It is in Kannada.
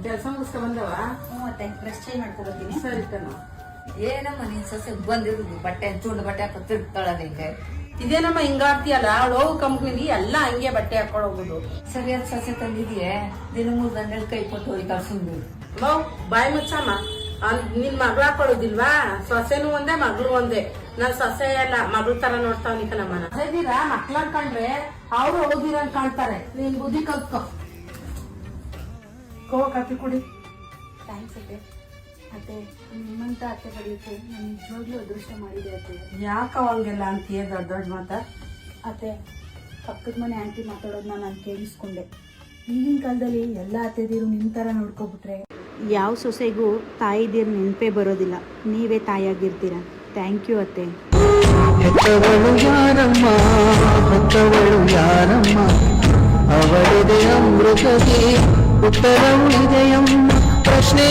ಕೆಲಸ ಮುಗಿಸ್ಕೊ ಬಂದವ? ಮತ್ತೆ ಡ್ರೆಸ್ ಚೇಂಜ್ ಮಾಡ್ಕೊಬರ್ತೀನಿ. ಸರಿ ಕಣ. ಏನಮ್ಮ ನೀನ್ ಸೊಸೆ ಬಂದಿರುದು ಬಟ್ಟೆ ಚೂಂಡ್ ಬಟ್ಟೆ ಹಾಕೋ ತಿರ್ತಾಳದಂಗೆ. ಇದೇನಮ್ಮ ಹಿಂಗಾಡ್ತೀಯಲ್ಲ, ಅವಳು ಹೋಗು ಕಂಪ್ನಿಲಿ ಎಲ್ಲ ಹಂಗೆ ಬಟ್ಟೆ ಹಾಕೊಂಡು ಹೋಗುದು. ಸರಿಯಾದ ಸೊಸೆ ತಂದಿದ್ಯೆ, ದಿನ 3 ಗಂಟೆ ಕೈ ಕೊಟ್ಟು ಹೋಗಿ ಕಳ್ಸುಂದು. ಬಾಯ್ ಮುಚ್ಚಮ್ಮ. ನಿನ್ ಮಗಳು ಹಾಕೊಳ್ಳೋದಿಲ್ವಾ? ಸೊಸೆನೂ ಒಂದೇ ಮಗಳು ಒಂದೇ. ನಾನ್ ಸೊಸೆ ಎಲ್ಲ ಮಗಳ ತರ ನೋಡ್ತಾವ್ ನಿಕ್ಕ ನಮ್ಮನ. ಸರಿರಾ ಮಕ್ಳ ಅನ್ಕೊಂಡ್ರೆ ಅವ್ರು ಓದಿರಂಗ್ ಕಾಣ್ತಾರೆ. ನೀನ್ ಬುದ್ಧಿ ಕಲ್ತ್ಕೊ. ಕಾಫಿ ಕುಡಿ. ಥ್ಯಾಂಕ್ಸ್ ಅತ್ತೆ. ಅತ್ತೆ, ನಿಮ್ಮಂತ ಅತ್ತೆ ಪಡೆಯೋಕೆ ನಾನು ನಿಜವಾಗ್ಲೂ ಅದೃಷ್ಟ ಮಾಡಿದೆ ಅತ್ತೆ. ಯಾಕ ಹಂಗೆಲ್ಲ ಅಂತೀಯ ದೊಡ್ಡ ದೊಡ್ಡ ಮಾತಾ? ಅತ್ತೆ, ಪಕ್ಕದ ಮನೆ ಆಂಟಿ ಮಾತಾಡೋದನ್ನ ನಾನು ಕೇಳಿಸ್ಕೊಂಡೆ. ಈಗಿನ ಕಾಲದಲ್ಲಿ ಎಲ್ಲ ಅತ್ತೆದಿರು ನಿಮ್ಮ ಥರ ನೋಡ್ಕೊಬಿಟ್ರೆ ಯಾವ ಸೊಸೆಗೂ ತಾಯಿದಿರು ನೆನಪೇ ಬರೋದಿಲ್ಲ. ನೀವೇ ತಾಯಿಯಾಗಿರ್ತೀರ. ಥ್ಯಾಂಕ್ ಯು ಅತ್ತೆ. ಹೆತ್ತವಳು ಯಾರಮ್ಮ, ಹೆತ್ತವಳು ಯಾರಮ್ಮ, ಅವಳಿದೆ ಅಮೃತಕ್ಕೆ ಉತ್ತರವು ಇದೆಯಮ್ಮ. ಪ್ರಶ್ನೆ